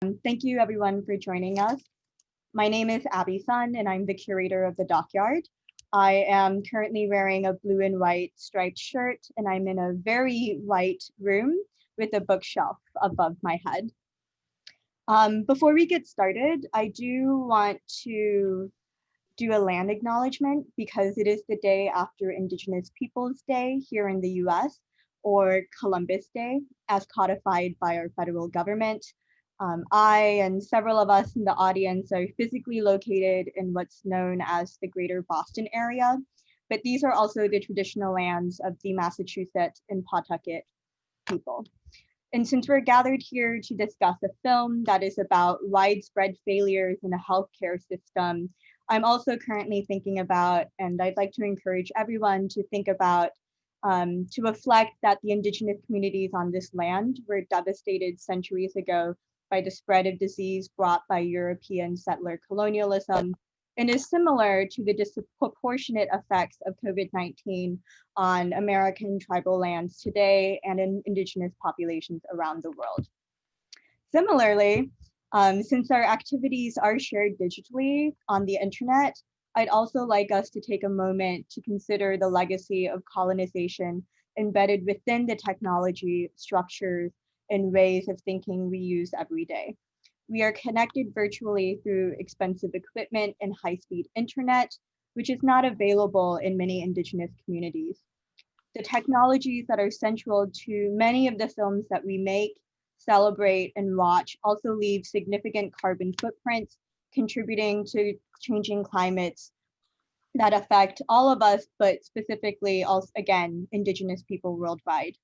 Thank you everyone for joining us. My name is Abby Sun and I'm the curator of the DocYard. I am currently wearing a blue and white striped shirt and I'm in a very white room with a bookshelf above my head. Before we get started, I do want to do a land acknowledgement because it is the day after Indigenous Peoples Day here in the US, or Columbus Day, as codified by our federal government. I and several of us in the audience are physically located in what's known as the Greater Boston area, but these are also the traditional lands of the Massachusetts and Pawtucket people. And since we're gathered here to discuss a film that is about widespread failures in the healthcare system, I'm also currently thinking about, and I'd like to encourage everyone to think about, to reflect that the Indigenous communities on this land were devastated centuries ago by the spread of disease brought by European settler colonialism, and is similar to the disproportionate effects of COVID-19 on American tribal lands today and in Indigenous populations around the world. Similarly, since our activities are shared digitally on the internet, I'd also like us to take a moment to consider the legacy of colonization embedded within the technology structures and ways of thinking we use every day. We are connected virtually through expensive equipment and high-speed internet, which is not available in many Indigenous communities. The technologies that are central to many of the films that we make, celebrate, and watch also leave significant carbon footprints, contributing to changing climates that affect all of us, but specifically also, again, Indigenous people worldwide.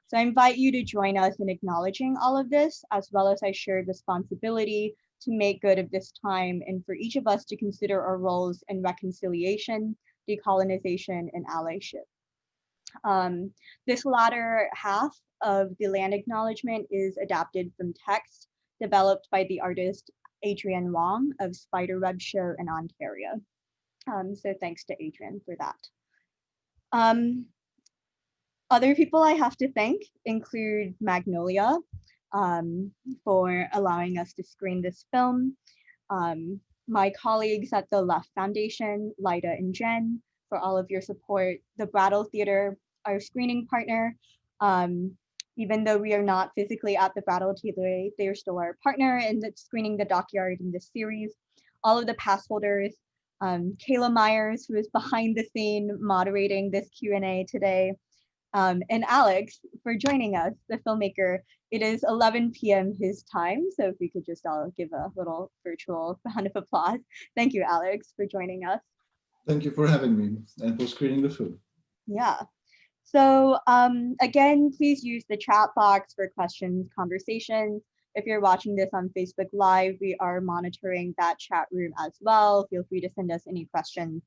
So I invite you to join us in acknowledging all of this, as well as I shared responsibility to make good of this time and for each of us to consider our roles in reconciliation, decolonization, and allyship. This latter half of the land acknowledgement is adapted from text developed by the artist Adrienne Wong of Spiderweb Show in Ontario. So thanks to Adrienne for that. Other people I have to thank include Magnolia for allowing us to screen this film, my colleagues at the Left Foundation, Lyda and Jen, for all of your support, the Brattle Theater, our screening partner. Even though we are not physically at the Brattle Theater, they are still our partner in screening the DocYard in this series. All of the pass holders, Kayla Myers, who is behind the scene moderating this Q&A today, and Alex for joining us, the filmmaker. It is 11 p.m. his time, so if we could just all give a little virtual round of applause. Thank you, Alex, for joining us. Thank you for having me and for screening the film. Yeah. So again, please use the chat box for questions, conversations. If you're watching this on Facebook Live, we are monitoring that chat room as well. Feel free to send us any questions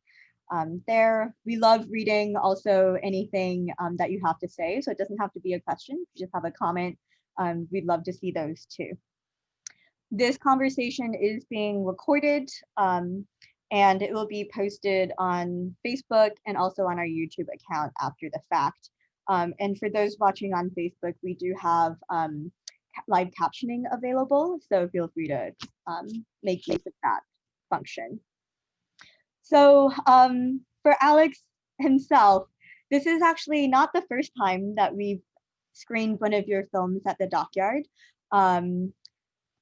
there. We love reading also anything that you have to say. So it doesn't have to be a question, if you just have a comment. We'd love to see those too. This conversation is being recorded and it will be posted on Facebook and also on our YouTube account after the fact. And for those watching on Facebook, we do have live captioning available. So feel free to make use of that function. So for Alex himself, this is actually not the first time that we've screened one of your films at the DocYard.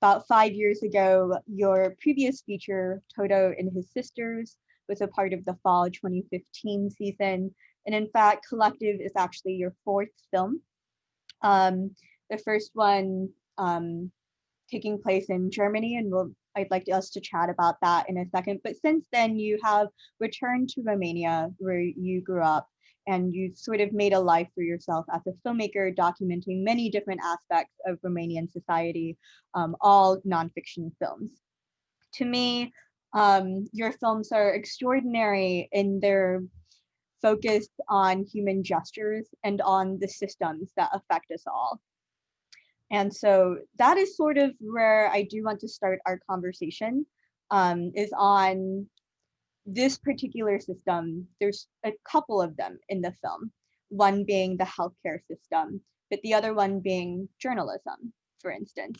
About 5 years ago, your previous feature, Toto and His Sisters, was a part of the fall 2015 season. And in fact, Colectiv is actually your fourth film. The first one taking place in Germany, and I'd like us to chat about that in a second. But since then, you have returned to Romania, where you grew up, and you sort of made a life for yourself as a filmmaker, documenting many different aspects of Romanian society, all nonfiction films. To me, your films are extraordinary in their focus on human gestures and on the systems that affect us all. And so that is sort of where I do want to start our conversation, is on this particular system. There's a couple of them in the film, one being the healthcare system, but the other one being journalism, for instance.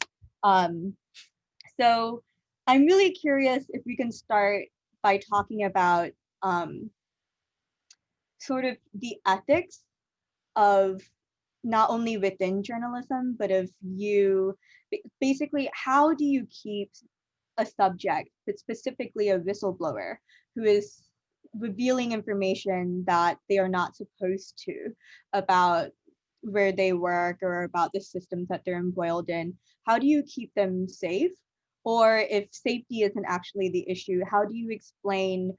So I'm really curious if we can start by talking about sort of the ethics of not only within journalism, but of you, basically, how do you keep a subject, but specifically a whistleblower who is revealing information that they are not supposed to about where they work or about the systems that they're embroiled in? How do you keep them safe? Or if safety isn't actually the issue, how do you explain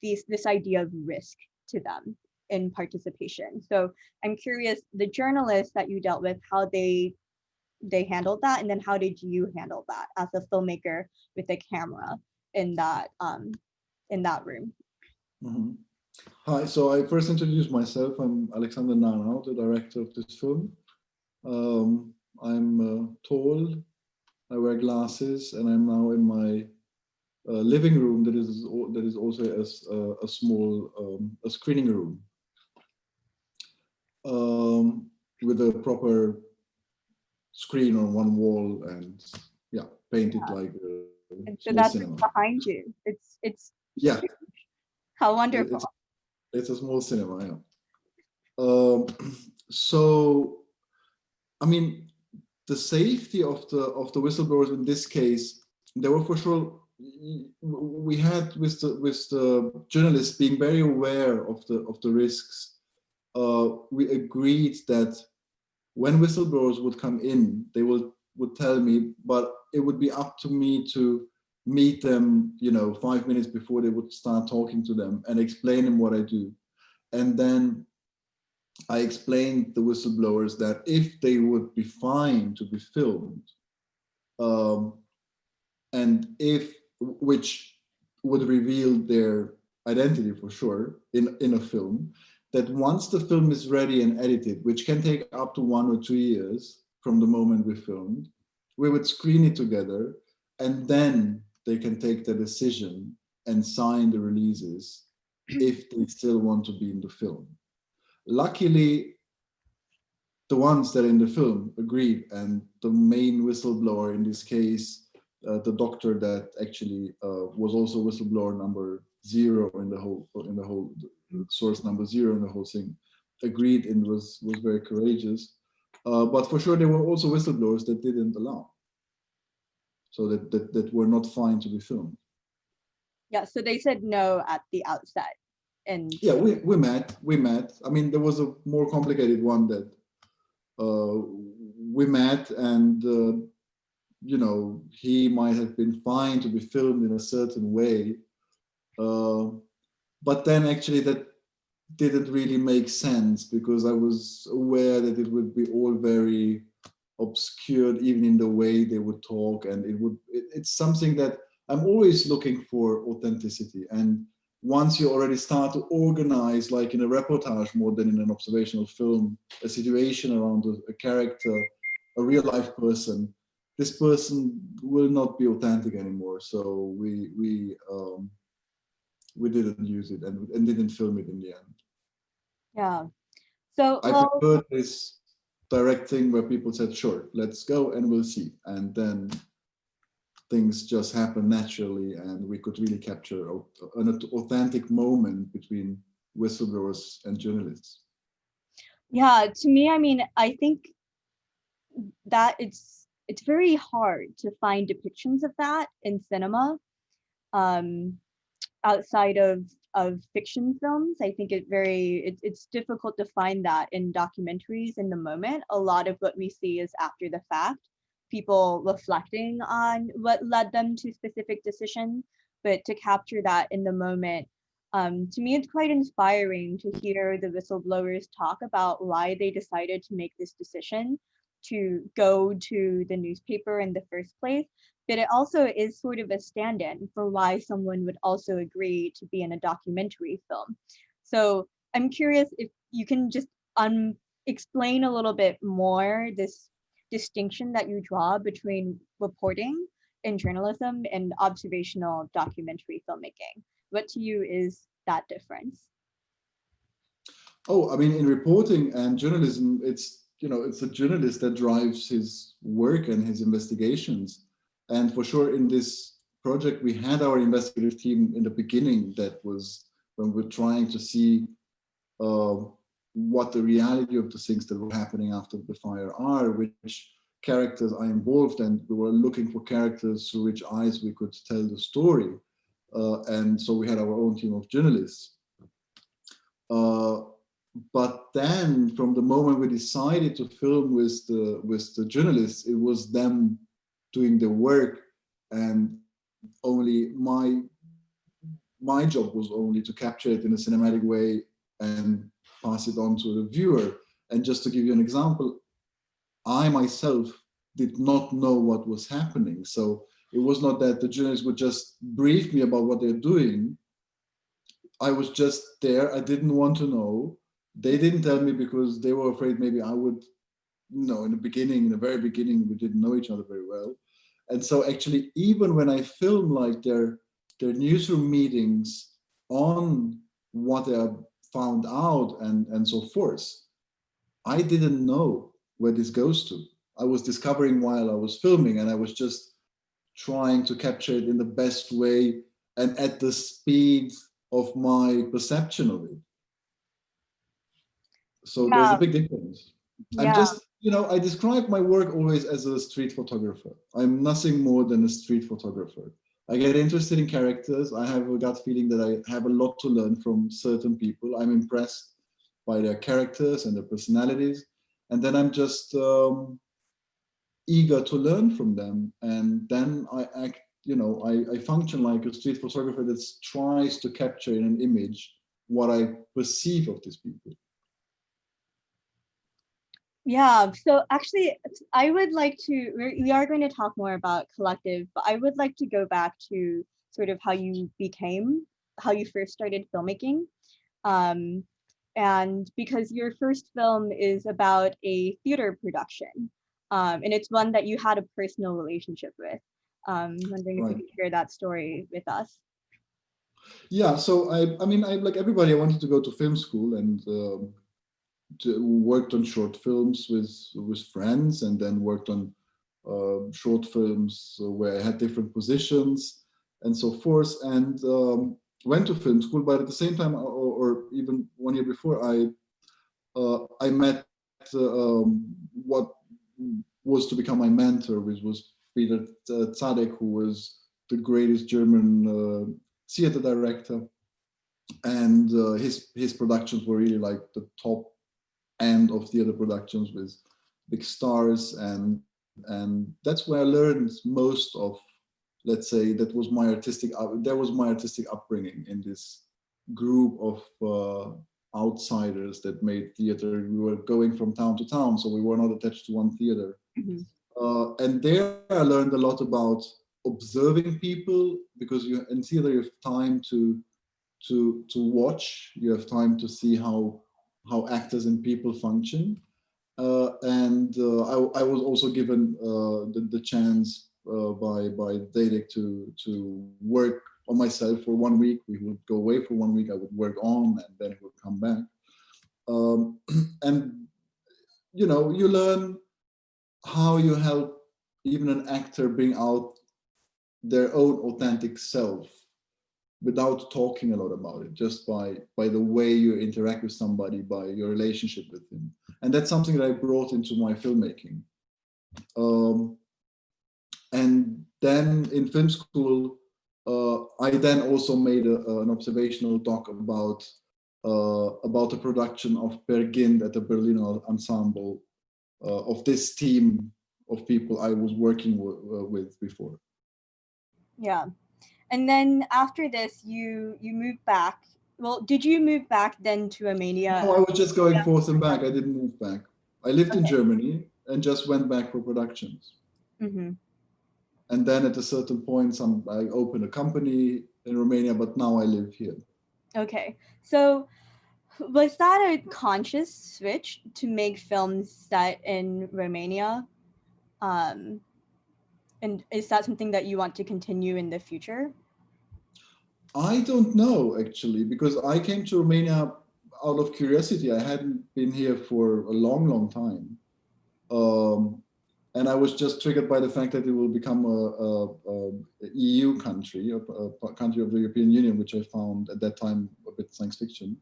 this idea of risk to them in participation? So I'm curious, the journalists that you dealt with, how they handled that, and then how did you handle that as a filmmaker with a camera in that room? Mhm. Hi, so I first introduced myself. I'm Alexander Nanau, the director of this film. I'm tall, I wear glasses, and I'm now in my living room that is also a small a screening room with a proper screen on one wall and yeah, painted like a And so small that's cinema. behind you. It's Yeah, how wonderful. it's a small cinema. Yeah. So, I mean, the safety of the whistleblowers in this case, there were for sure. We had with the journalists being very aware of the risks. We agreed that when whistleblowers would come in, they would tell me, but it would be up to me to meet them, 5 minutes before they would start talking to them and explain them what I do. And then I explained the whistleblowers that if they would be fine to be filmed, and which would reveal their identity for sure in a film, that once the film is ready and edited, which can take up to 1 or 2 years from the moment we filmed, we would screen it together, and then they can take the decision and sign the releases if they still want to be in the film. Luckily, the ones that are in the film agreed, and the main whistleblower in this case, the doctor that actually was also whistleblower number 0 in the whole source number 0 in the whole thing, agreed and was very courageous. But for sure, there were also whistleblowers that didn't allow, so that were not fine to be filmed. Yeah, so they said no at the outset. And yeah, we met. I mean, there was a more complicated one that we met, and he might have been fine to be filmed in a certain way, but then actually that didn't really make sense, because I was aware that it would be all very obscured, even in the way they would talk, and it's something that I'm always looking for authenticity. And once you already start to organize, like in a reportage more than in an observational film, a situation around a character, a real life person, this person will not be authentic anymore. So we didn't use it, and didn't film it in the end. yeah, so I preferred this direct thing where people said, sure, let's go and we'll see. And then things just happen naturally, and we could really capture an authentic moment between whistleblowers and journalists. yeah, to me, I mean, I think that it's very hard to find depictions of that in cinema, outside of fiction films. I think it's difficult to find that in documentaries in the moment. A lot of what we see is after the fact, people reflecting on what led them to specific decisions, but to capture that in the moment, to me, it's quite inspiring to hear the whistleblowers talk about why they decided to make this decision to go to the newspaper in the first place. But it also is sort of a stand-in for why someone would also agree to be in a documentary film. So I'm curious if you can just explain a little bit more this distinction that you draw between reporting in journalism and observational documentary filmmaking. What to you is that difference? Oh, I mean, in reporting and journalism, it's the journalist that drives his work and his investigations. And for sure, in this project, we had our investigative team in the beginning. That was when we're trying to see what the reality of the things that were happening after the fire are, which characters are involved, and we were looking for characters through which eyes we could tell the story. And so we had our own team of journalists. But then, from the moment we decided to film with the journalists, it was them doing the work, and only my job was only to capture it in a cinematic way and pass it on to the viewer. And just to give you an example, I myself did not know what was happening. So it was not that the journalists would just brief me about what they're doing. I was just there. I didn't want to know. They didn't tell me because they were afraid maybe I would, in the very beginning, we didn't know each other very well. And so actually, even when I film like their newsroom meetings on what they have found out and so forth, I didn't know where this goes to. I was discovering while I was filming, and I was just trying to capture it in the best way and at the speed of my perception of it. So there's a big difference. I'm just, I describe my work always as a street photographer. I'm nothing more than a street photographer. I get interested in characters. I have a gut feeling that I have a lot to learn from certain people. I'm impressed by their characters and their personalities. And then I'm just eager to learn from them. And then I act, I function like a street photographer that tries to capture in an image what I perceive of these people. Yeah, so actually, I would like to, we are going to talk more about Colectiv, but I would like to go back to sort of how you first started filmmaking. And because your first film is about a theater production, and it's one that you had a personal relationship with. Wondering if you could share that story with us. Yeah, so I mean, like everybody, I wanted to go to film school and worked on short films with friends, and then worked on short films where I had different positions and so forth, and went to film school. But at the same time, or even 1 year before, I met what was to become my mentor, which was Peter Zadek, who was the greatest German theater director, and his productions were really like the top end of theater productions with big stars, and that's where I learned most of, let's say, that was my artistic upbringing in this group of outsiders that made theater. We were going from town to town, so we were not attached to one theater. Mm-hmm. And there I learned a lot about observing people, because in theater you have time to watch, you have time to see how actors and people function. I was also given the chance by Dedek to work on myself for 1 week. We would go away for 1 week, I would work on, and then would come back. And you learn how you help even an actor bring out their own authentic self without talking a lot about it, just by the way you interact with somebody, by your relationship with him. And that's something that I brought into my filmmaking. And then in film school, I then also made an observational doc about the production of Per Gynt at the Berliner Ensemble, of this team of people I was working with before. Yeah. And then after this, you moved back. Well, did you move back then to Romania? No, I was just going forth and back. I didn't move back. I lived in Germany and just went back for productions. Mm-hmm. And then at a certain point, I opened a company in Romania, but now I live here. Okay. So was that a conscious switch to make films set in Romania? And is that something that you want to continue in the future? I don't know, actually, because I came to Romania out of curiosity. I hadn't been here for a long, long time. And I was just triggered by the fact that it will become a EU country, a country of the European Union, which I found at that time a bit science fiction.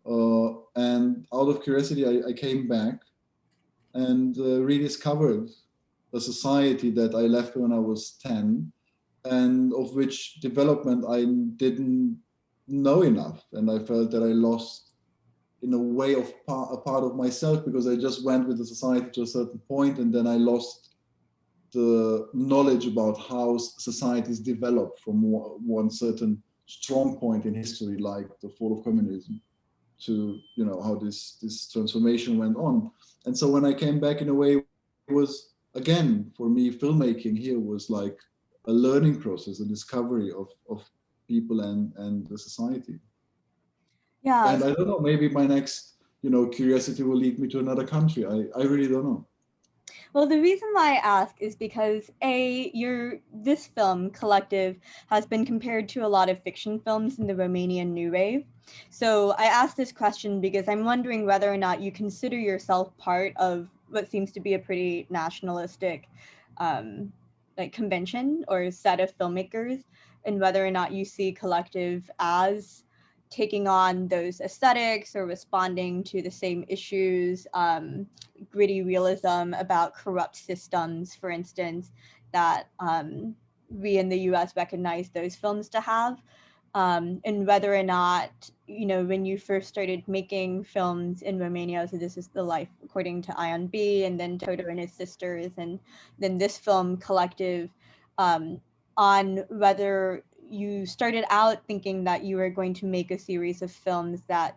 And out of curiosity, I came back and rediscovered a society that I left when I was 10, and of which development I didn't know enough. And I felt that I lost, in a way, a part of myself, because I just went with the society to a certain point, and then I lost the knowledge about how societies develop from one certain strong point in history, like the fall of communism, to, you know, how this transformation went on. And so when I came back, in a way, it was, again, for me, filmmaking here was like a learning process, a discovery of people and the society. Yeah. And I don't know, maybe my next, you know, curiosity will lead me to another country. I really don't know. Well, the reason why I ask is because this film, Colectiv, has been compared to a lot of fiction films in the Romanian New Wave. So I asked this question because I'm wondering whether or not you consider yourself part of what seems to be a pretty nationalistic like convention or set of filmmakers, and whether or not you see Colectiv as taking on those aesthetics or responding to the same issues, gritty realism about corrupt systems, for instance, that we in the US recognize those films to have. And whether or not, you know, when you first started making films in Romania, so this is The Life According to Ion B, and then Toto and His Sisters, and then this film, Colectiv, on whether you started out thinking that you were going to make a series of films that,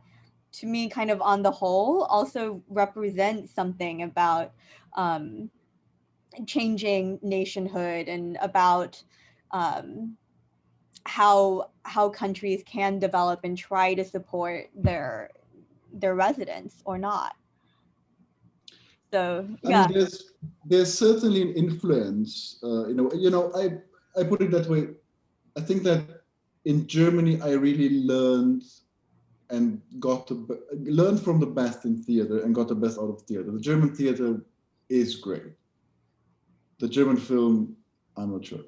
to me, kind of on the whole, also represent something about changing nationhood and about how countries can develop and try to support their residents or not. So yeah. I mean, there's certainly an influence. I put it that way. I think that in Germany, I really learned and learned from the best in theater and got the best out of theater. The German theater is great. The German film, I'm not sure.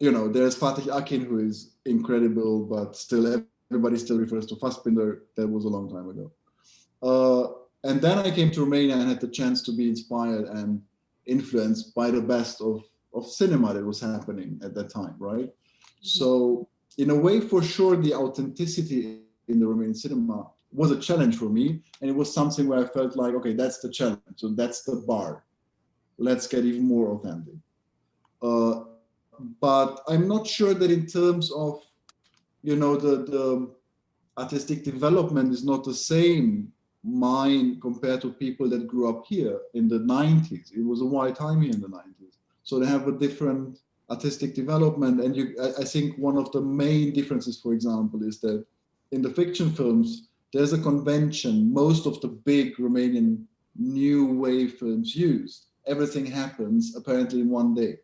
There's Fatih Akin, who is incredible, but still everybody still refers to Fassbinder. That was a long time ago. And then I came to Romania and had the chance to be inspired and influenced by the best of cinema that was happening at that time, right? So in a way, for sure, the authenticity in the Romanian cinema was a challenge for me. And it was something where I felt like, okay, that's the challenge. So that's the bar. Let's get even more authentic. But I'm not sure that in terms of, the artistic development is not the same mine compared to people that grew up here in the 90s. It was a wild time here in the 90s. So they have a different artistic development. And I think one of the main differences, for example, is that in the fiction films, there's a convention most of the big Romanian new wave films use. Everything happens apparently in one day.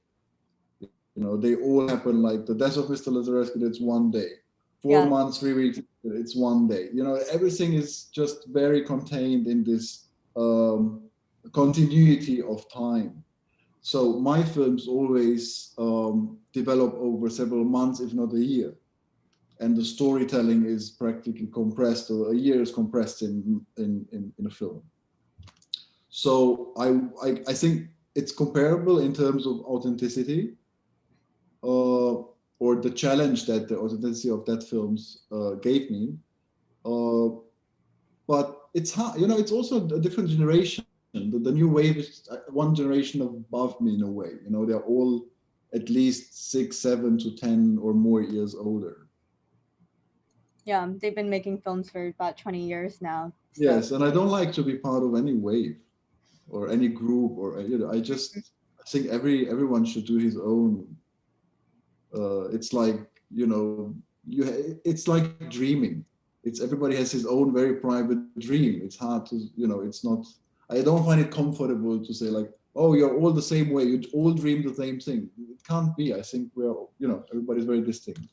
They all happen like the death of Mr. Lazarescu, it's one day. 4 months, 3 weeks, it's one day. Everything is just very contained in this continuity of time. So my films always develop over several months, if not a year. And the storytelling is practically compressed, or a year is compressed in a film. So I think it's comparable in terms of authenticity, or the challenge that the authenticity of that films gave me. But it's hard, it's also a different generation. The new wave is one generation above me in a way. They're all at least 6, 7 to 10 or more years older. Yeah, they've been making films for about 20 years now. So. Yes, and I don't like to be part of any wave or any group, or I think everyone should do his own. It's like it's like dreaming. Everybody has his own very private dream. It's hard to it's not. I don't find it comfortable to say like, oh, you're all the same way. You all dream the same thing. It can't be. I think we're everybody's very distinct.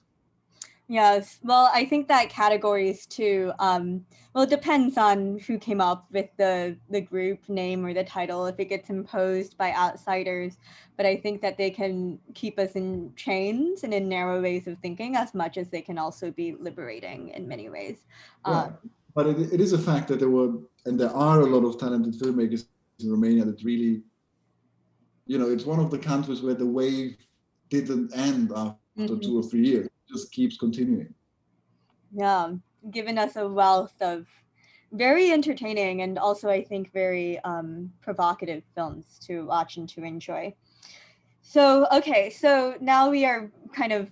Yes, well, I think that categories too, well, it depends on who came up with the group name or the title, if it gets imposed by outsiders. But I think that they can keep us in chains and in narrow ways of thinking as much as they can also be liberating in many ways. Yeah, but it is a fact that there were, and there are a lot of talented filmmakers in Romania that really, it's one of the countries where the wave didn't end after Mhm. 2 or 3 years. It just keeps continuing. Yeah, given us a wealth of very entertaining and also I think very provocative films to watch and to enjoy. So, okay, so now we are kind of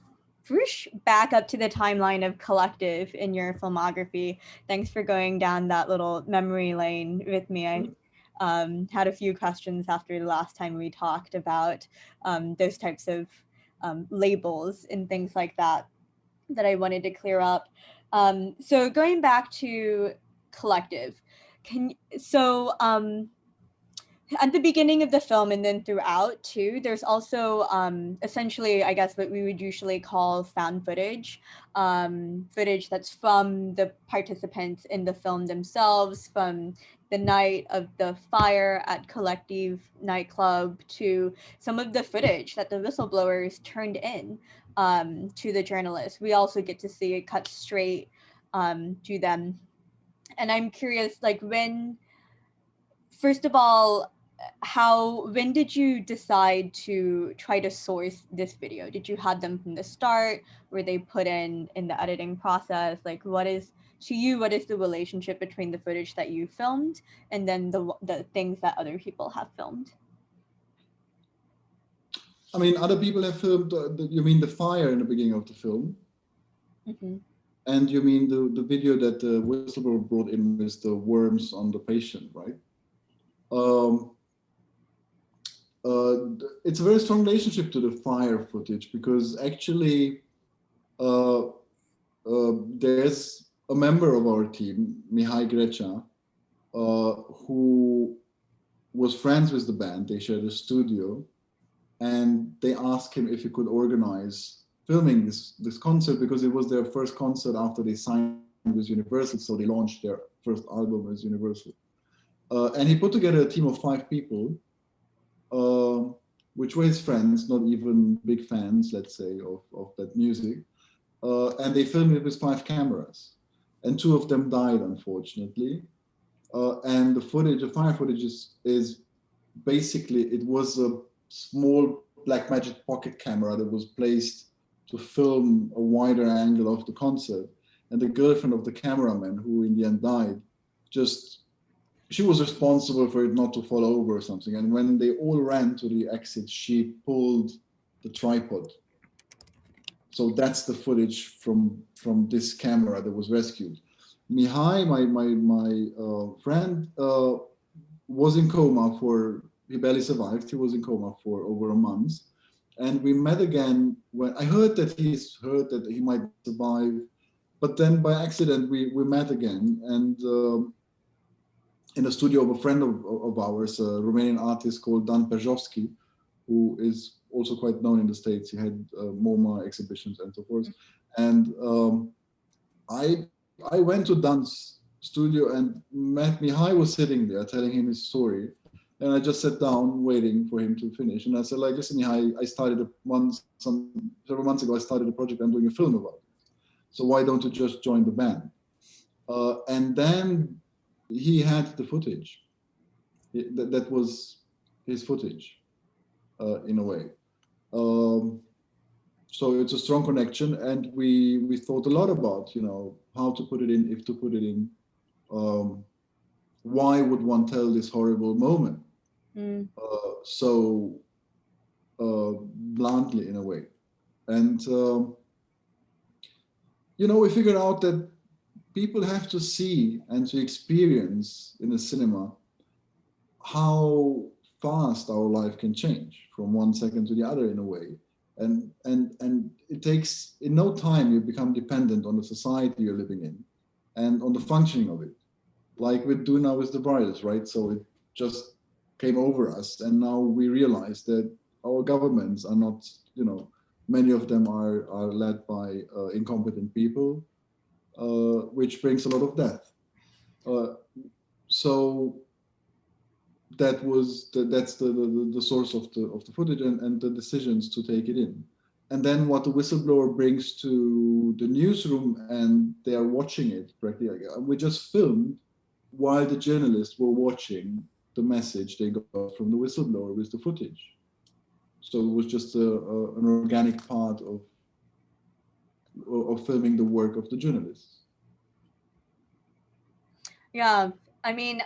whoosh, back up to the timeline of Colectiv in your filmography. Thanks for going down that little memory lane with me. I had a few questions after the last time we talked about those types of labels and things like that I wanted to clear up. So going back to Colectiv, at the beginning of the film and then throughout too, there's also essentially, I guess, what we would usually call found footage, footage that's from the participants in the film themselves, from the night of the fire at Colectiv nightclub to some of the footage that the whistleblowers turned in to the journalists. We also get to see it cut straight to them. And I'm curious, like first of all, when did you decide to try to source this video? Did you have them from the start? Were they put in the editing process? Like, what is the relationship between the footage that you filmed and then the things that other people have filmed? I mean, other people have filmed, you mean the fire in the beginning of the film? Mm-hmm. And you mean the video that the whistleblower brought in with the worms on the patient, right? Um, it's a very strong relationship to the fire footage because actually there's a member of our team, Mihai Grecia, who was friends with the band. They shared a studio, and they asked him if he could organize filming this concert because it was their first concert after they signed with Universal, so they launched their first album as Universal. And he put together a team of 5 people, which were his friends, not even big fans, let's say, of that music. And they filmed it with 5 cameras. And 2 of them died, unfortunately. And the fire footage is basically, it was a small Blackmagic pocket camera that was placed to film a wider angle of the concert. And the girlfriend of the cameraman, who in the end died, she was responsible for it not to fall over or something. And when they all ran to the exit, she pulled the tripod. So that's the footage from this camera that was rescued. Mihai, my friend, was in coma he barely survived. He was in coma for over a month. And we met again when I heard that he might survive. But then by accident, we met again. And in the studio of a friend of ours, a Romanian artist called Dan Pejovski, who is also quite known in the States. He had MoMA exhibitions and so forth. And I went to Dan's studio and met Mihai was sitting there telling him his story. And I just sat down waiting for him to finish. And I said, like, listen, Mihai, I started several months ago, I started a project, I'm doing a film about it. So why don't you just join the band? And then he had the footage. That was his footage, in a way. So it's a strong connection, and we thought a lot about how to put it in, if to put it in. Why would one tell this horrible moment so bluntly in a way? And we figured out that people have to see and to experience in a cinema how fast our life can change from one second to the other in a way. And it takes, in no time, you become dependent on the society you're living in and on the functioning of it. Like we do now with the virus, right? So it just came over us. And now we realize that our governments are not, Many of them are led by incompetent people, which brings a lot of death. So that's the source of the footage and the decisions to take it in. And then what the whistleblower brings to the newsroom, and they are watching it practically. We just filmed while the journalists were watching the message they got from the whistleblower with the footage. So it was just an organic part of filming the work of the journalists. Yeah, I mean,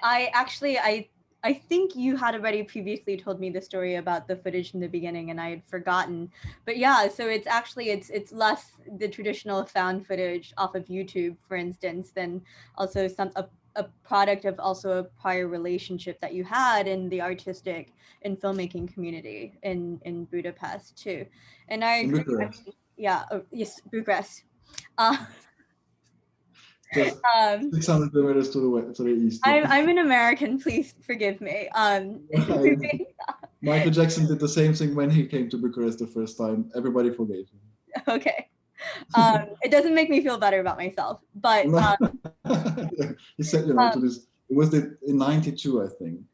I think you had already previously told me the story about the footage in the beginning, and I had forgotten. But yeah, so it's actually it's less the traditional found footage off of YouTube, for instance, than also a product of also a prior relationship that you had in the artistic and filmmaking community in Budapest too. And I agree. Bucharest. Yeah, yes, Bucharest. Uh, Just 600 kilometers to the east. Yeah. I'm an American. Please forgive me. Michael Jackson did the same thing when he came to Bucharest the first time. Everybody forgave him. Okay. It doesn't make me feel better about myself, but he said, to this. It was in '92, I think.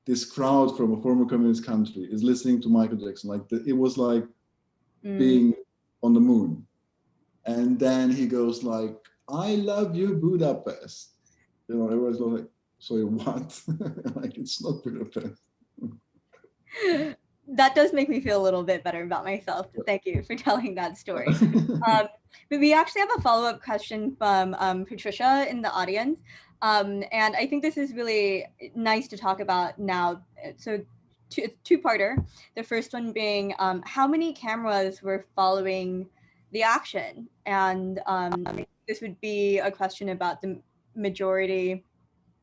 This crowd from a former communist country is listening to Michael Jackson. It was like being on the moon. And then he goes like, "I love you, Budapest." Everyone's like, "Sorry, what?" Like, it's not Budapest. That does make me feel a little bit better about myself. Thank you for telling that story. But we actually have a follow-up question from Patricia in the audience. And I think this is really nice to talk about now. So two-parter. The first one being, how many cameras were following the action? And this would be a question about the majority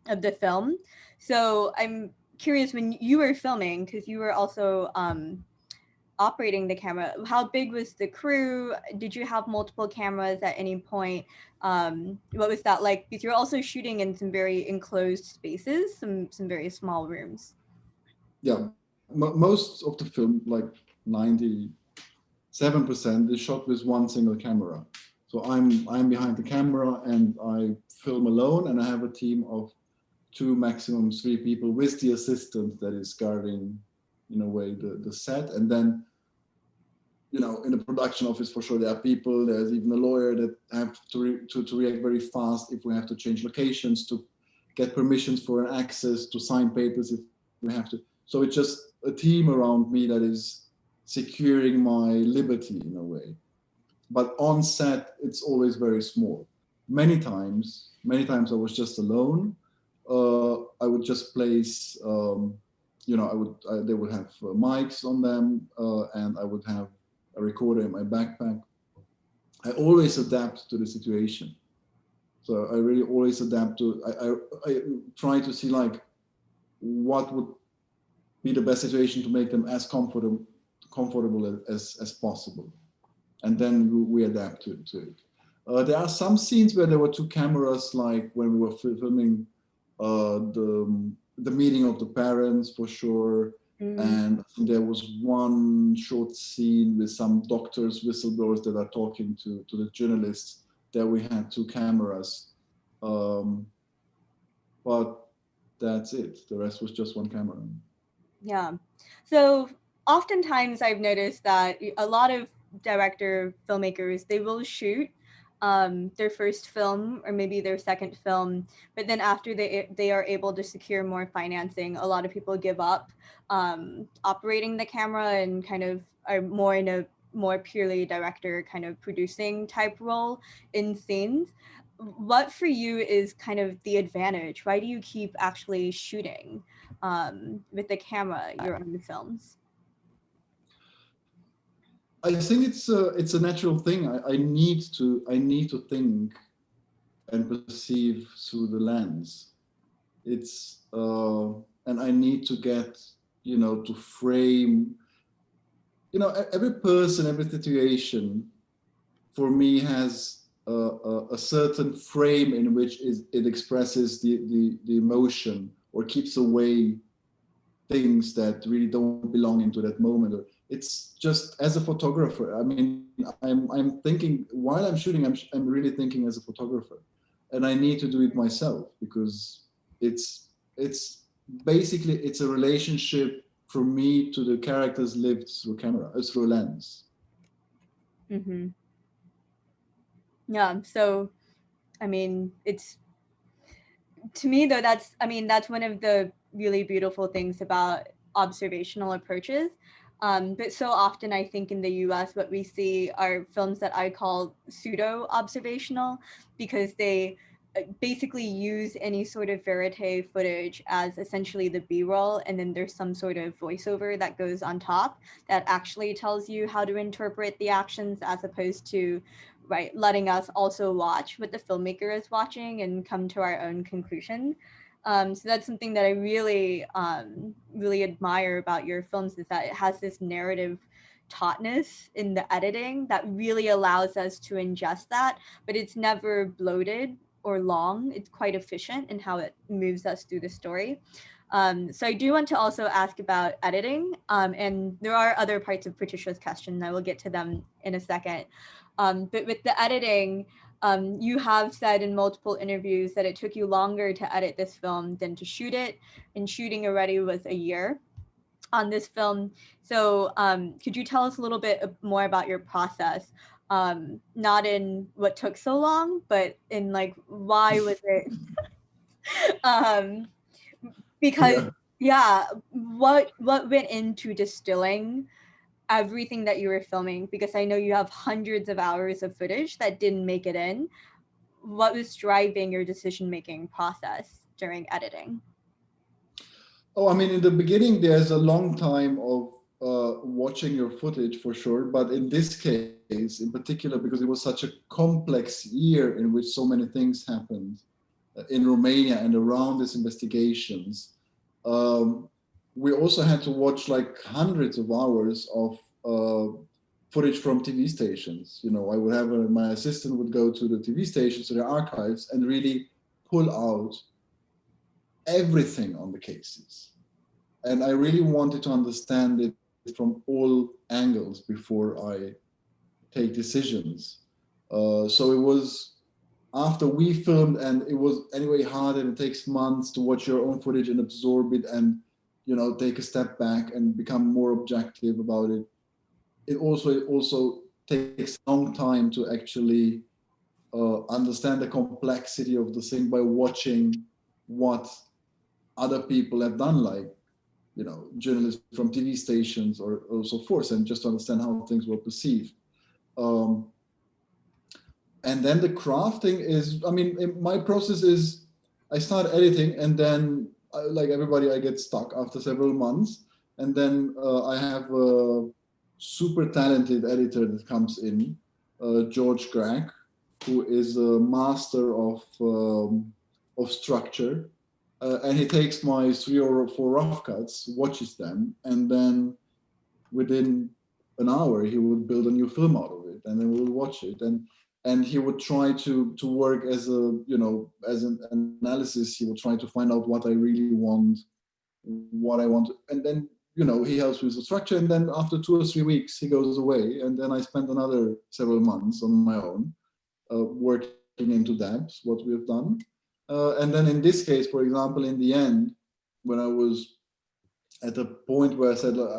of the film. So I'm curious, when you were filming, because you were also operating the camera, how big was the crew? Did you have multiple cameras at any point? What was that like? Because you're also shooting in some very enclosed spaces, some very small rooms. Yeah, most of the film, like 97%, is shot with one single camera. So I'm behind the camera and I film alone, and I have a team of 2, maximum 3 people with the assistant that is guarding, in a way, the set. And then, in the production office, for sure, there are people. There's even a lawyer that have to react very fast if we have to change locations, to get permissions for an access, to sign papers if we have to. So it's just a team around me that is securing my liberty in a way. But on set, it's always very small. Many times I was just alone. I would just place, they would have mics on them, and I would have a recorder in my backpack. I always adapt to the situation. So I really always adapt to, I try to see like what would be the best situation to make them as comfortable as possible. And then we adapt to it. There are some scenes where there were 2 cameras, like when we were filming the meeting of the parents, for sure. And there was one short scene with some doctors, whistleblowers that are talking to the journalists. There we had 2 cameras, but that's it. The rest was just 1 camera. Yeah. So oftentimes I've noticed that a lot of director filmmakers, they will shoot their first film or maybe their second film, but then after they are able to secure more financing, a lot of people give up operating the camera and kind of are more in a more purely director kind of producing type role in scenes. What for you is kind of the advantage? Why do you keep actually shooting with the camera your own films? I think it's a natural thing. I need to think and perceive through the lens. It's and I need to get, to frame, every person, every situation for me has a certain frame in which it expresses the emotion or keeps away things that really don't belong into that moment. it's just as a photographer. I mean, I'm thinking while I'm shooting, I'm really thinking as a photographer, and I need to do it myself because it's basically it's a relationship from me to the characters lived through camera, through a lens. Mm-hmm. Yeah. So, I mean, it's to me though, that's one of the really beautiful things about observational approaches. But so often I think in the US what we see are films that I call pseudo observational, because they basically use any sort of verite footage as essentially the B-roll, and then there's some sort of voiceover that goes on top that actually tells you how to interpret the actions, as opposed to right letting us also watch what the filmmaker is watching and come to our own conclusion. So that's something that I really really admire about your films, is that it has this narrative tautness in the editing that really allows us to ingest that, but it's never bloated or long. It's quite efficient in how it moves us through the story. So I do want to also ask about editing, and there are other parts of Patricia's question, and I will get to them in a second. But with the editing, you have said in multiple interviews that it took you longer to edit this film than to shoot it, and shooting already was a year on this film. So could you tell us a little bit more about your process? Not in what took so long, but in like, why was it? um, because Yeah. yeah, what went into distilling everything that you were filming? Because I know you have hundreds of hours of footage that didn't make it in. What was driving your decision-making process during editing? Oh, I mean, in the beginning, there's a long time of watching your footage for sure. But in this case, in particular, because it was such a complex year in which so many things happened in Romania and around these investigations, um, we also had to watch like hundreds of hours of footage from TV stations. You know, I would have my assistant would go to the TV stations, to the archives, and really pull out everything on the cases. And I really wanted to understand it from all angles before I take decisions. So it was after we filmed, and it was anyway hard, and it takes months to watch your own footage and absorb it, and take a step back and become more objective about it. It also takes a long time to actually understand the complexity of the thing by watching what other people have done, like journalists from TV stations or so forth, and just to understand how things were perceived. Um, and then the crafting is, I mean, my process is I start editing, and then like everybody, I get stuck after several months. And then I have a super talented editor that comes in, George Gregg, who is a master of structure. And he takes my 3 or 4 rough cuts, watches them, and then within an hour he would build a new film out of it, and then we would watch it. And he would try to work as as an analysis. He would try to find out what I really want, what I want, and then he helps with the structure. And then after 2 or 3 weeks he goes away, and then I spend another several months on my own working into depth what we've done. And then in this case, for example, in the end, when I was at a point where I said, look,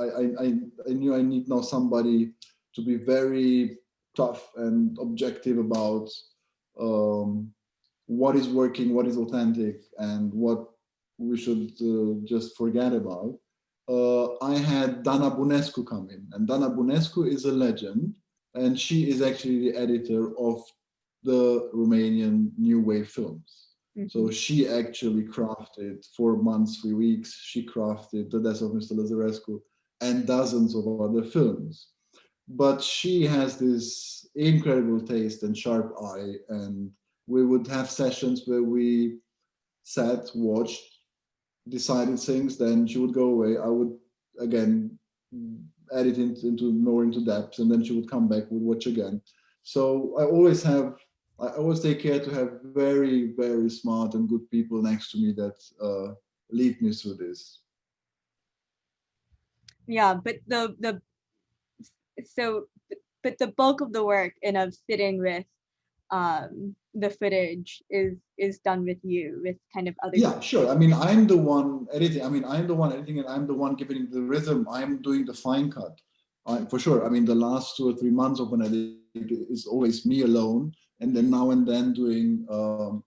I knew I need now somebody to be very tough and objective about what is working, what is authentic, and what we should just forget about. I had Dana Bunescu come in, and Dana Bunescu is a legend, and she is actually the editor of the Romanian New Wave films. Mm-hmm. So she actually crafted 4 months, 3 weeks. She crafted The Death of Mr. Lazarescu and dozens of other films. But she has this incredible taste and sharp eye. And we would have sessions where we sat, watched, decided things. Then she would go away. I would again edit into more into depth, and then she would come back, would watch again. So I always take care to have very, very smart and good people next to me that lead me through this. Yeah, but the so, but the bulk of the work and of sitting with the footage is done with you, with kind of other. Yeah, sure. I mean, I'm the one editing. I mean, I'm the one editing, and I'm the one giving the rhythm. I'm doing the fine cut, for sure. I mean, the last 2 or 3 months of an edit is always me alone, and then now and then doing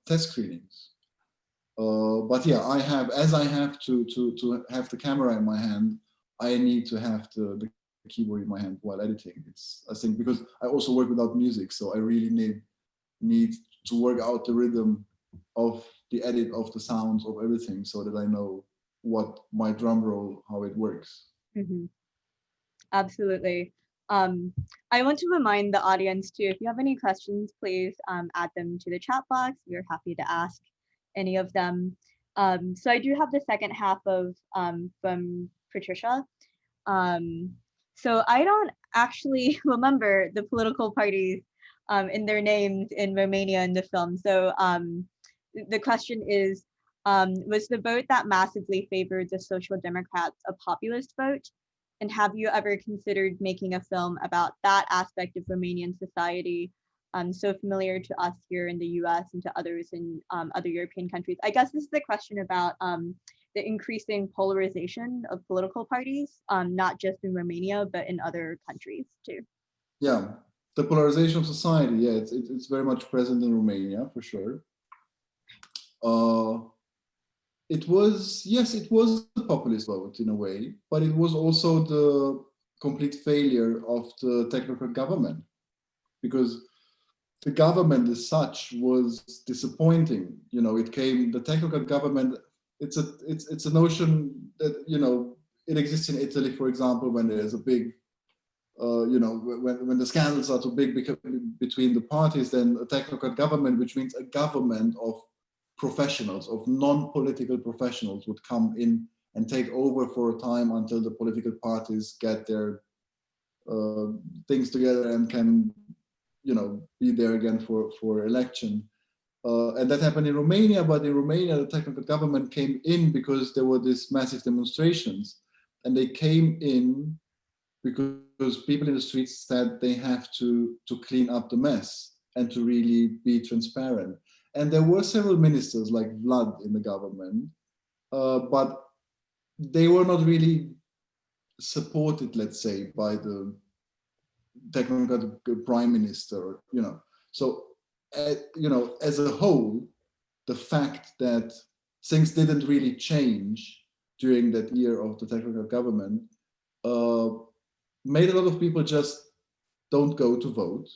test screenings. But yeah, as I have to have the camera in my hand, I need to have the keyboard in my hand while editing. I think because I also work without music, so I really need to work out the rhythm of the edit of the sounds of everything, so that I know what my drum roll, how it works. Mm-hmm. Absolutely. I want to remind the audience too, if you have any questions, please add them to the chat box. We're happy to ask any of them. So I do have the second half of from Patricia. So I don't actually remember the political parties in their names in Romania in the film. So the question is, was the vote that massively favored the Social Democrats a populist vote? And have you ever considered making a film about that aspect of Romanian society, so familiar to us here in the US and to others in other European countries? I guess this is a question about the increasing polarization of political parties, not just in Romania, but in other countries too. Yeah, the polarization of society, yeah, it's very much present in Romania, for sure. It was a populist vote in a way, but it was also the complete failure of the technocrat government, because the government as such was disappointing. You know, the technocrat government, it's a notion that, you know, it exists in Italy, for example, when there's a big, you know, when the scandals are too big between the parties, then a technocrat government, which means a government of professionals, of non-political professionals, would come in and take over for a time until the political parties get their things together and can, you know, be there again for election. And that happened in Romania, but in Romania, the technocrat government came in because there were these massive demonstrations, and they came in because people in the streets said they have to clean up the mess and to really be transparent. And there were several ministers like Vlad in the government, but they were not really supported, let's say, by the technocratic prime minister, you know. So, you know, as a whole, the fact that things didn't really change during that year of the technocratic government made a lot of people just don't go to vote.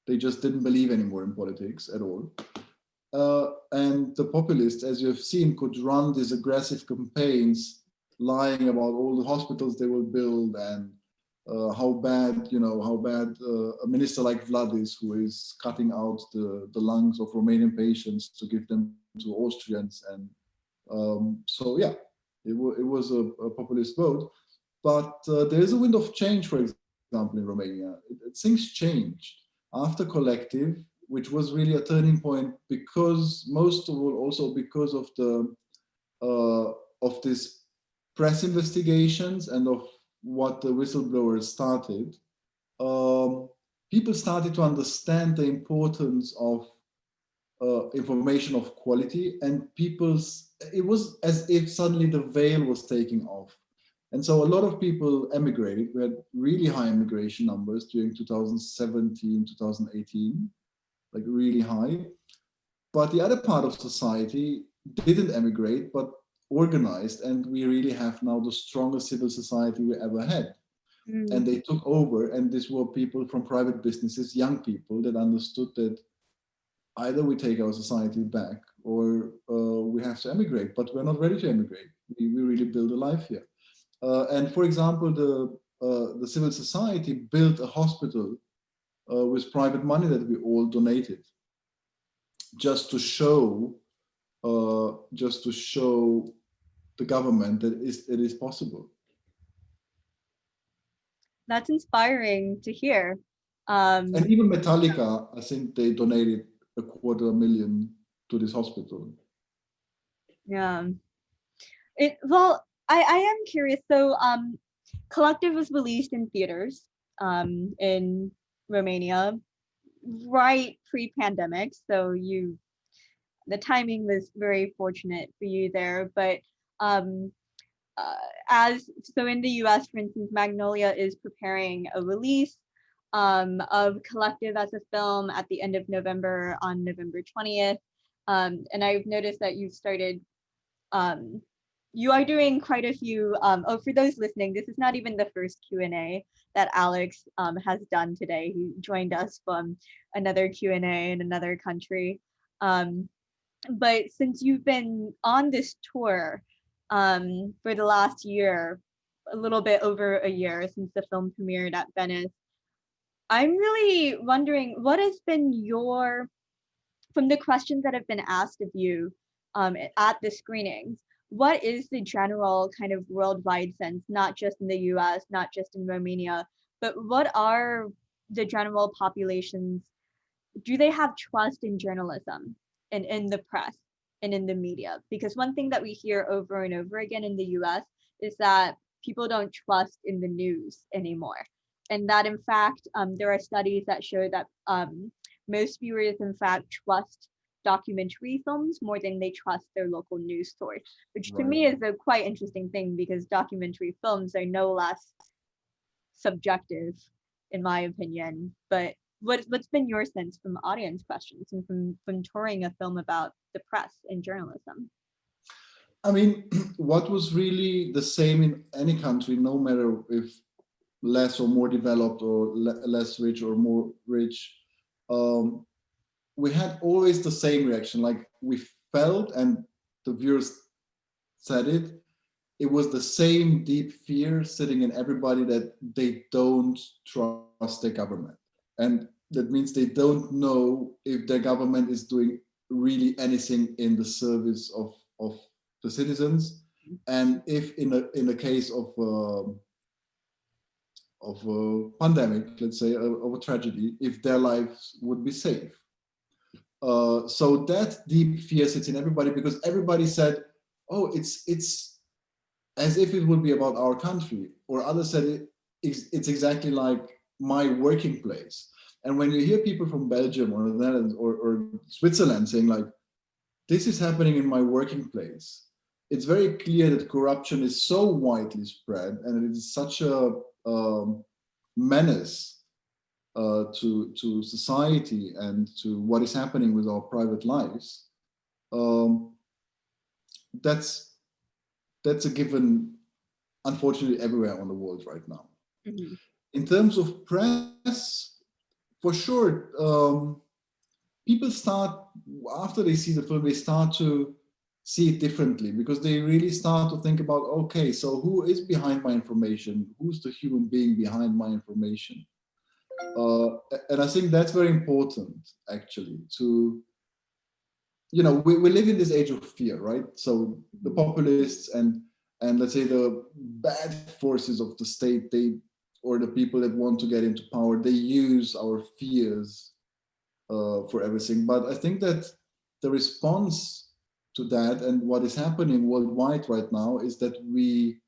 They just didn't believe anymore in politics at all. And the populists, as you have seen, could run these aggressive campaigns, lying about all the hospitals they will build and how bad a minister like Vlad is, who is cutting out the lungs of Romanian patients to give them to Austrians. And so, yeah, it was a populist vote. But there is a wind of change, for example, in Romania. Things changed after Colectiv, which was really a turning point, because most of all also because of the of these press investigations and of what the whistleblowers started. People started to understand the importance of information of quality, and it was as if suddenly the veil was taking off. And so a lot of people emigrated. We had really high immigration numbers during 2017, 2018, like really high. But the other part of society didn't emigrate, but organized. And we really have now the strongest civil society we ever had. And they took over. And these were people from private businesses, young people that understood that either we take our society back or we have to emigrate, but we're not ready to emigrate. We really build a life here. And for example, the civil society built a hospital with private money that we all donated, just to show the government that it is possible. That's inspiring to hear. And even Metallica, I think they donated $250,000 to this hospital. Yeah. Well, I am curious. So Colectiv was released in theaters in Romania, right pre-pandemic. So the timing was very fortunate for you there. But um, in the US, for instance, Magnolia is preparing a release of Colectiv as a film at the end of November, on November 20th. And I've noticed that you've started, you are doing quite a few, for those listening, this is not even the first Q&A that Alex has done today. He joined us from another Q&A in another country. But since you've been on this tour for the last year, a little bit over a year since the film premiered at Venice, I'm really wondering what has been from the questions that have been asked of you at the screenings, what is the general kind of worldwide sense, not just in the US, not just in Romania, but what are the general populations? Do they have trust in journalism and in the press and in the media? Because one thing that we hear over and over again in the US is that people don't trust in the news anymore. And that in fact, there are studies that show that most viewers in fact trust documentary films more than they trust their local news source, which to me is a quite interesting thing because documentary films are no less subjective, in my opinion. But what's been your sense from audience questions and from touring a film about the press and journalism? I mean, what was really the same in any country, no matter if less or more developed or less rich or more rich, we had always the same reaction. Like we felt, and the viewers said it, it was the same deep fear sitting in everybody that they don't trust their government. And that means they don't know if their government is doing really anything in the service of the citizens. And if in a case of a pandemic, let's say, of a tragedy, if their lives would be safe. So that deep fear sits in everybody because everybody said, oh, it's as if it would be about our country, or others said it's exactly like my working place. And when you hear people from Belgium or the Netherlands or Switzerland saying like, this is happening in my working place, it's very clear that corruption is so widely spread and it is such a menace to society and to what is happening with our private lives. That's a given, unfortunately, everywhere on the world right now. Mm-hmm. In terms of press, for sure, people start, after they see the film, they start to see it differently because they really start to think about, okay, so who is behind my information? Who's the human being behind my information? And I think that's very important, actually, to, we live in this age of fear, right? So the populists and let's say the bad forces of the state, or the people that want to get into power, they use our fears for everything. But I think that the response to that and what is happening worldwide right now is that we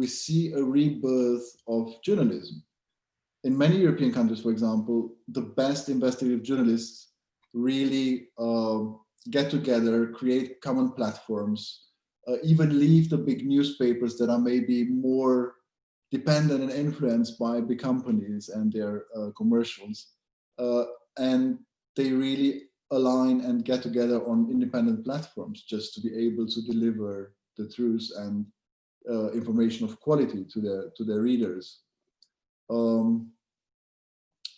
see a rebirth of journalism. In many European countries, for example, the best investigative journalists really get together, create common platforms, even leave the big newspapers that are maybe more dependent and influenced by big companies and their commercials. And they really align and get together on independent platforms just to be able to deliver the truth and information of quality to their readers.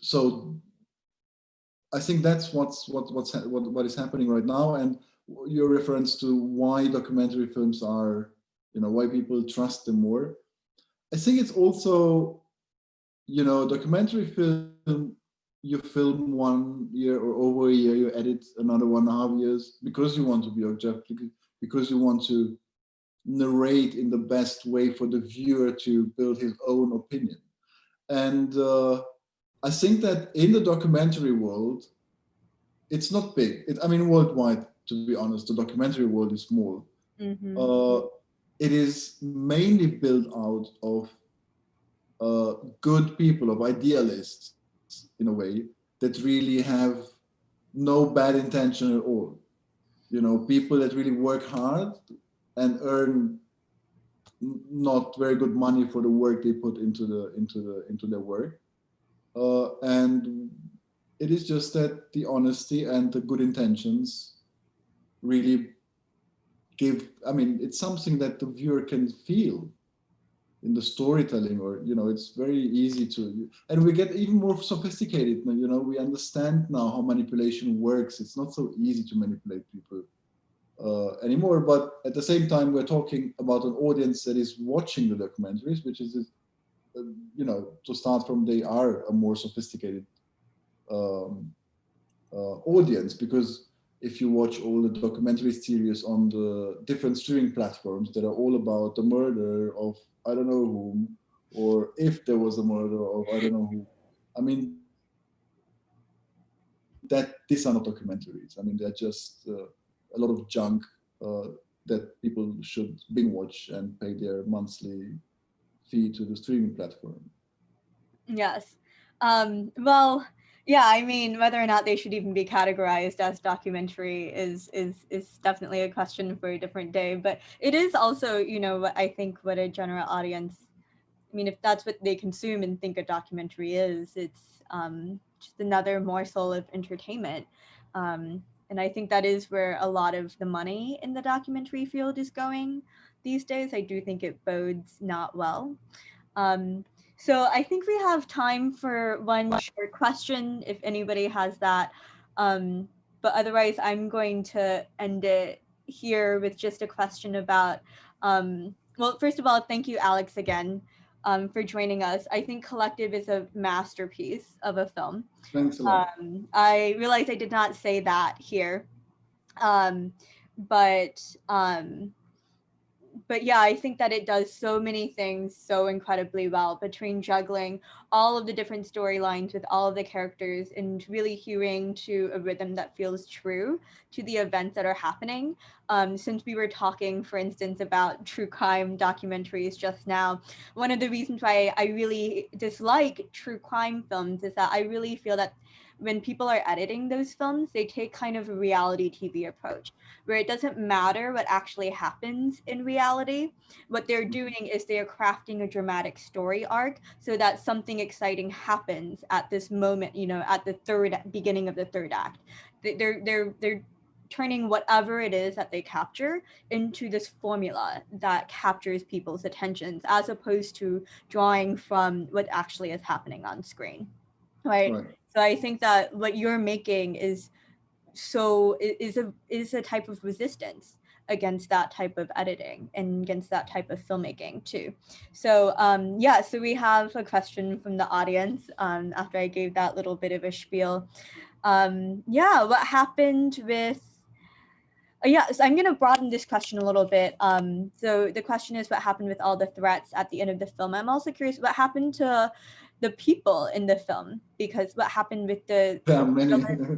So I think that's what is happening right now. And your reference to why documentary films are, why people trust them more. I think it's also, documentary film, you film 1 year or over a year, you edit another 1.5 years because you want to be objective, because you want to narrate in the best way for the viewer to build his own opinion. And I think that in the documentary world, it's not big. Worldwide, to be honest, the documentary world is small. Mm-hmm. It is mainly built out of good people, of idealists in a way, that really have no bad intention at all. You know, people that really work hard and earn not very good money for the work they put into their work. And it is just that the honesty and the good intentions really give, I mean, it's something that the viewer can feel in the storytelling, or, you know, it's very easy to, and we get even more sophisticated. You know, we understand now how manipulation works. It's not so easy to manipulate people anymore, but at the same time, we're talking about an audience that is watching the documentaries, which is, you know, to start from, they are a more sophisticated um, audience, because if you watch all the documentary series on the different streaming platforms that are all about the murder of I don't know whom, or if there was a murder of I don't know who, I mean, that these are not documentaries. I mean, they're just a lot of junk that people should binge watch and pay their monthly fee to the streaming platform. Yes. Well, yeah, I mean, whether or not they should even be categorized as documentary is definitely a question for a different day. But it is also, you know, what I think what a general audience, I mean, if that's what they consume and think a documentary is, it's just another morsel of entertainment. And I think that is where a lot of the money in the documentary field is going these days. I do think it bodes not well. Um, so I think we have time for one short question if anybody has that. But otherwise, I'm going to end it here with just a question about. Well, first of all, thank you, Alex, again for joining us. I think Colectiv is a masterpiece of a film. Thanks a lot. I realize I did not say that here, um, but um, but yeah, I think that it does so many things so incredibly well, between juggling all of the different storylines with all of the characters and really hewing to a rhythm that feels true to the events that are happening. Since we were talking, for instance, about true crime documentaries just now, one of the reasons why I really dislike true crime films is that I really feel that when people are editing those films, they take kind of a reality TV approach where it doesn't matter what actually happens in reality. What they're doing is they're crafting a dramatic story arc so that something exciting happens at this moment, you know, at the beginning of the third act. They're turning whatever it is that they capture into this formula that captures people's attentions, as opposed to drawing from what actually is happening on screen. Right. Right. So I think that what you're making is a type of resistance against that type of editing and against that type of filmmaking too. So yeah, so we have a question from the audience after I gave that little bit of a spiel. Yeah, what happened with yeah, so I'm going to broaden this question a little bit. So the question is, what happened with all the threats at the end of the film? I'm also curious what happened to the people in the film, because what happened with the There are many people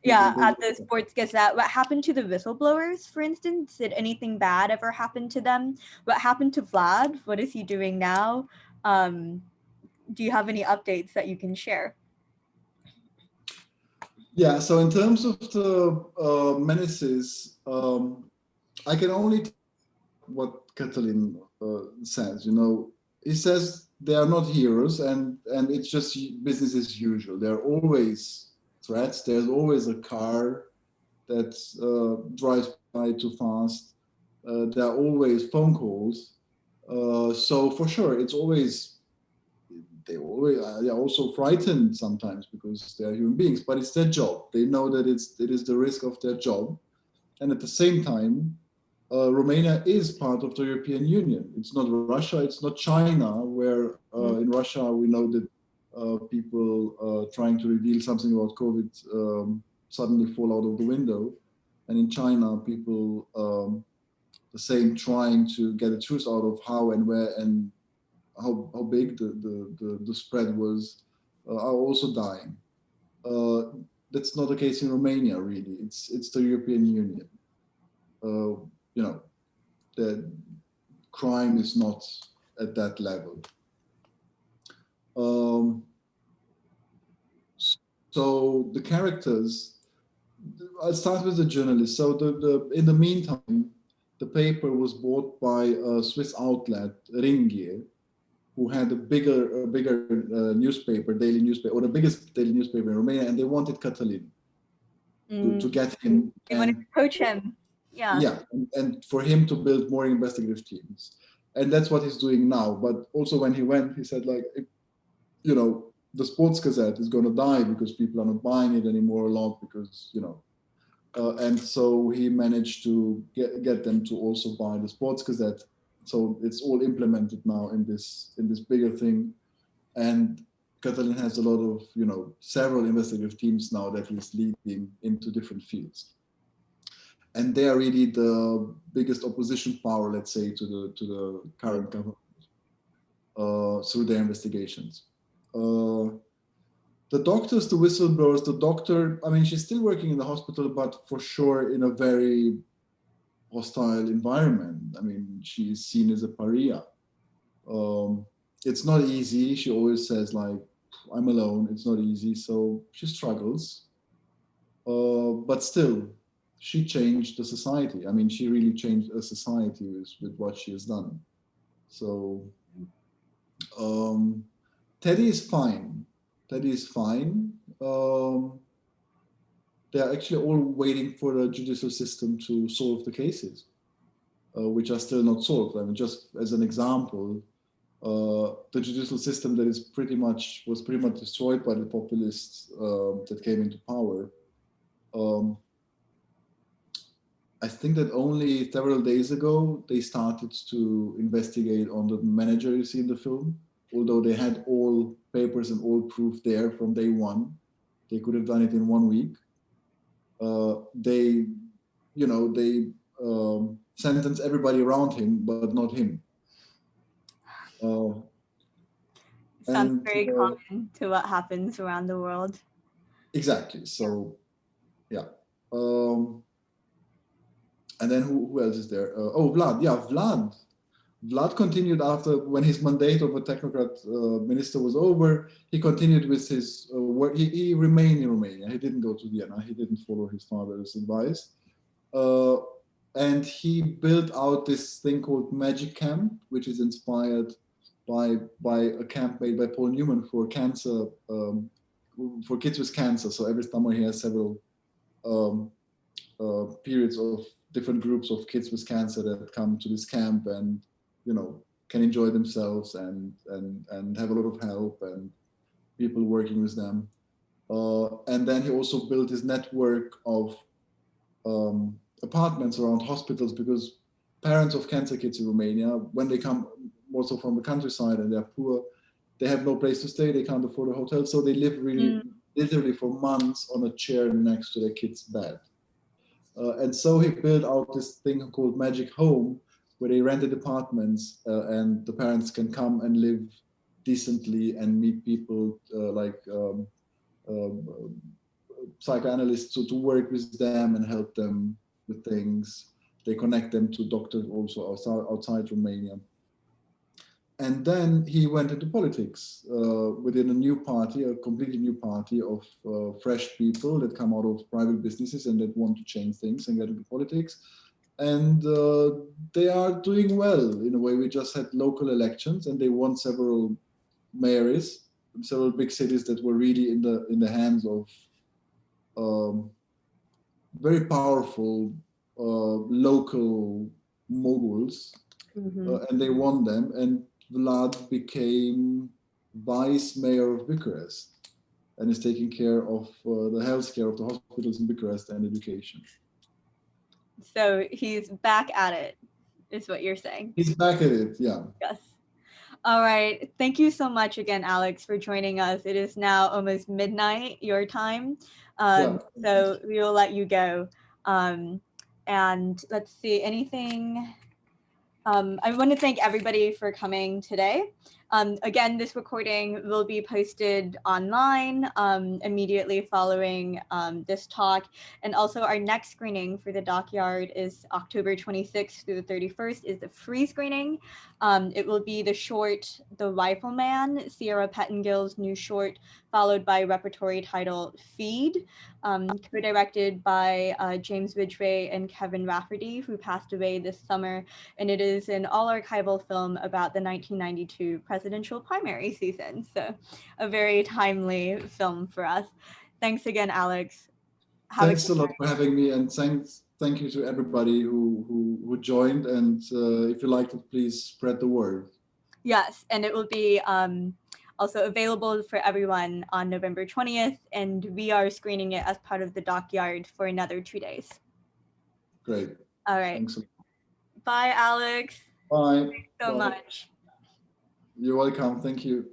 yeah, that, at the Sports Gazette, what happened to the whistleblowers, for instance? Did anything bad ever happen to them? What happened to Vlad? What is he doing now? Do you have any updates that you can share? yeah. So in terms of the menaces, I can only tell what Catalin says. You know, he says they are not heroes, and it's just business as usual. There are always threats. There's always a car that drives by too fast. There are always phone calls. So for sure, it's always they are also frightened sometimes because they are human beings. But it's their job. They know that it is the risk of their job, and at the same time, Romania is part of the European Union. It's not Russia, it's not China, where in Russia we know that people trying to reveal something about COVID suddenly fall out of the window. And in China, people the same, trying to get the truth out of how and where and how big the spread was, are also dying. Uh, that's not the case in Romania, really. It's the European Union. You know, the crime is not at that level. Um, so the characters, I'll start with the journalist. So in the meantime, the paper was bought by a Swiss outlet, Ringier, who had a bigger newspaper, daily newspaper, or the biggest daily newspaper in Romania, and they wanted Cătălin to get him. You want to coach him. Yeah. Yeah, and for him to build more investigative teams. And that's what he's doing now. But also when he went, he said, like, you know, the Sports Gazette is going to die because people are not buying it anymore a lot because, you know, and so he managed to get them to also buy the Sports Gazette. So it's all implemented now in this bigger thing. And Cătălin has a lot of, you know, several investigative teams now that he's leading into different fields. And they are really the biggest opposition power, let's say, to the current government through their investigations. The doctors, the whistleblowers, the doctor, I mean, she's still working in the hospital, but for sure in a very hostile environment. I mean, she is seen as a pariah. It's not easy. She always says, like, I'm alone. It's not easy. So she struggles. But still, she changed the society. I mean, she really changed a society with what she has done. So Teddy is fine. Teddy is fine. They're actually all waiting for the judicial system to solve the cases, which are still not solved. I mean, just as an example, the judicial system that was pretty much destroyed by the populists that came into power. I think that only several days ago, they started to investigate on the manager you see in the film. Although they had all papers and all proof there from day one, they could have done it in 1 week. They sentenced everybody around him, but not him. Sounds very common to what happens around the world. Exactly. So, yeah. And then who else is there? Vlad. Yeah, Vlad. Vlad continued after, when his mandate of a technocrat minister was over, he continued with his work. He remained in Romania. He didn't go to Vienna. He didn't follow his father's advice. And he built out this thing called Magic Camp, which is inspired by a camp made by Paul Newman for cancer, for kids with cancer. So every summer he has several periods of different groups of kids with cancer that come to this camp and, you know, can enjoy themselves and have a lot of help and people working with them. And then he also built his network of apartments around hospitals, because parents of cancer kids in Romania, when they come also from the countryside and they're poor, they have no place to stay, they can't afford a hotel, so they live really literally for months on a chair next to their kid's bed. And so he built out this thing called Magic Home, where they rented apartments and the parents can come and live decently and meet people psychoanalysts to work with them and help them with things. They connect them to doctors also outside Romania. And then he went into politics within a new party, a completely new party of fresh people that come out of private businesses and that want to change things and get into politics. And they are doing well in a way. We just had local elections and they won several mayories, several big cities that were really in the hands of very powerful local moguls, and they won them. And Vlad became vice mayor of Bucharest and is taking care of the healthcare of the hospitals in Bucharest and education. So he's back at it, is what you're saying. He's back at it, yeah. Yes. All right. Thank you so much again, Alex, for joining us. It is now almost midnight your time. So we will let you go. And let's see, anything I want to thank everybody for coming today. Again, this recording will be posted online immediately following this talk. And also our next screening for the DocYard is October 26th through the 31st is the free screening. It will be the short, The Rifleman, Sierra Pettengill's new short, followed by repertory title Feed, co-directed by James Ridgway and Kevin Rafferty, who passed away this summer. And it is an all-archival film about the 1992 presidential primary season. So a very timely film for us. Thanks again, Alex. Thanks a lot for having me, and thank you to everybody who joined. And if you liked it, please spread the word. Yes, and it will be also available for everyone on November 20th, and we are screening it as part of the DocYard for another 2 days. Great. All right. Thanks. Bye, Alex. Bye. Thanks so much. You're welcome. Thank you.